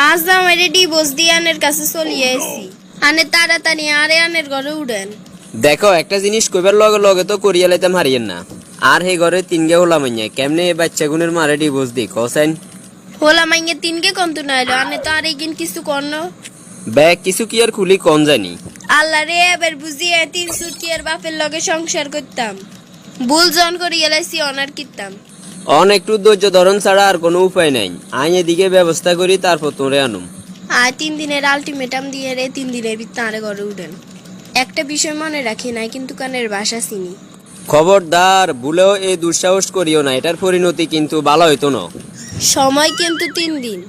আজ আমারে ডিভোর্স দিয়ে আনের কাছে চলিয়ে এসি। আনে তাড়াতাড়ি আরে আনের ঘরে উঠেন। দেখো একটা জিনিস কইবার লগে লগে তো করিয়া লাইতাম হারিয়েন না। আর হে ঘরে তিনগে হলাম কেমনে এই বাচ্চা গুনের মারে ডিভোর্স দি কসাইন হোলা মাইঙ্গে তিনকে কন্তু নাইলো আনে তো আর এগিন কিছু করন। ব্যাগ কিছু কি আর খুলি কোন জানি। আল্লাহ রে এবার বুঝিয়ে 3 সুটকি আর বাপের লগে সংসার করতাম। ভুল জন করিয়া লাইছি অনার কিতাম। অন একটু ধৈর্য ধরন ছাড়া আর কোনো উপায় নাই। আইন এদিকে ব্যবস্থা করি তারপর তোরে আনুম। আর 3 দিনের আলটিমেটাম দিয়ে রে 3 দিনের ভিতরে আরে ঘরে উঠেন। একটা বিষয় মনে রাখি নাই কিন্তু কানের বাসা চিনি। খবরদার ভুলেও এই দুঃসাহস করিও না, এটার পরিণতি কিন্তু ভালো হইতো না। সময় কিন্তু 3 দিন।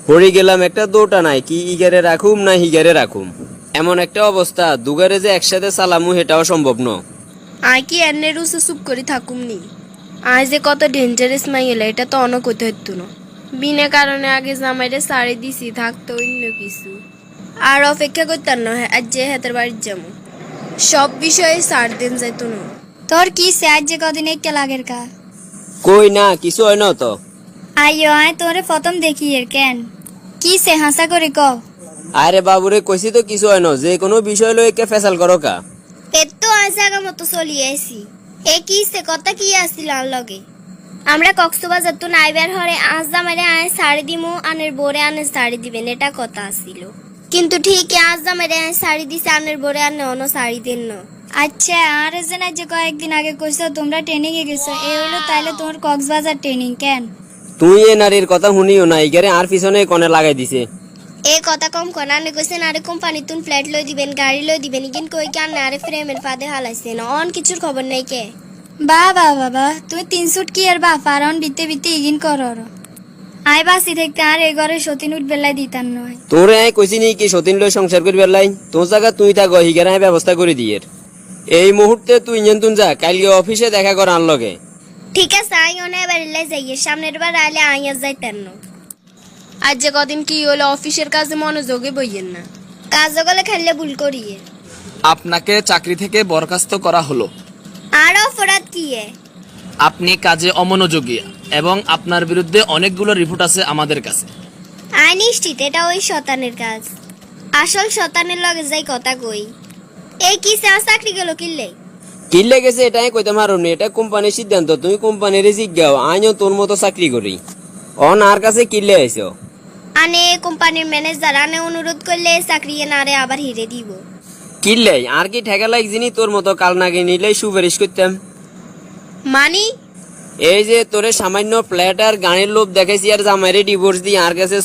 পড়ে গেলাম একটা দোটা নাই কি ইগারে রাখুম না হিগারে রাখুম, এমন একটা অবস্থা দুগারে যে একসাথে চালামু এটাও সম্ভব ন। আয় কি এনে রুসে চুপ করে থাকুমনি। আয় যে কত ডেঞ্জারাস মাইয়েলা এটা তো অনেক হইতে হইতো না। বিনা কারণে আগে জামাইরে সারি দিছি থাকতো অন্য কিছু। আর অপেক্ষা করতাম না আজ যে হাতের বাড়ির যাবো। সব বিষয়ে সার দিন যাইতো না। তোর কি সে আজ যে কদিন একটা লাগের কা কই না কিছু হয় না তো। আইও আয় তোরে প্রথম দেখি এর কেন কি সে হাসা করে ক। আরে বাবুরে কইছি তো কিছু হয় না, যে কোনো বিষয় লই কে ফেসাল করো কা। এর তো আজ আগা মতো চলিয়ে আইছি। এ কি সে কথা কি আসছিল আর লগে। আমরা কক্সবাজার তো নাইবার হরে আজ জামাইরে আয় শাড়ি দিমু আনের বোরে আনে শাড়ি দিবেন এটা কথা আসছিল। কিন্তু ঠিক আজ জামাইরে আয় শাড়ি দিছে আনের বোরে আনে অন্য শাড়ি দেন না। আচ্ছা আর যে না যে কয়েকদিন আগে কইছো তোমরা ট্রেনিং এ গেছো এ হলো তাইলে তোমার কক্সবাজার ট্রেনিং কেন। তুই এ নারীর কথা শুনিও না, ইগারে আর পিছনে কোনে লাগাই দিছে। এ কথা কম কোন আনে কইছেন আরে কোম্পানি তুন ফ্ল্যাট লই দিবেন গাড়ি লই দিবেন কিন্তু কই কান না আরে ফ্রেমের ফাদে হালাইছেন অন কিছুর খবর নাই কে। বাবা তুমি 3 সুট কি আর বা ফারন বিতে বিতে ইগিন করর আই বাসি দেখতে আর এ ঘরে সতীন উঠ বেলাই দিতাম নয়। তোরে আই কইছি নি কি সতীন লই সংসার করি বেলাই, তোর জায়গা তুই থাক হিগারে আই ব্যবস্থা করে দিয়ের। এই মুহূর্তে তুই ইঞ্জিন তুন যা, কালকে অফিসে দেখা কর আন লগে। ঠিক আছে আই ওনে বাড়িলে যাইয়ে সামনের বার আইলে আইয়া যাইতেন না। আজ যে কদিন কি হলো অফিসের কাজে মনোযোগে বইয়েন না, কাজ গলে খাইলে ভুল করিয়ে। আপনাকে চাকরি থেকে বরখাস্ত করা হলো। আর অপরাধ কি এ? আপনি কাজে অমনোযোগী এবং আপনার বিরুদ্ধে অনেকগুলো রিপোর্ট আছে আমাদের কাছে। আই নিশ্চিত এটা ওই শতানের কাজ। আসল শতানের লগে যাই কথা কই। এই কি চাকরি গেল কিনলে কিল্লে গেছে এটাই কইতে মারুম নি, এটা কোম্পানির সিদ্ধান্ত। তুমি কোম্পানির জিজ্ঞাও আইও তোর মতো চাকরি করি। অন আর কাছে কিল্লে আইছো। আনে কোম্পানির ম্যানেজার আনে অনুরোধ করলে চাকরি নারে আবার হিরে দিব। কিল্লে আর কি ঠেকা লাগছিনি, তোর মতো কাল নাগে নিলেই সুপারিশ করতাম। মানি এই যে তোরে সামান্য ফ্ল্যাট আর গানের লোভ দেখাইছি আর জামাইরে ডিভোর্স দিয়ে আর কাছে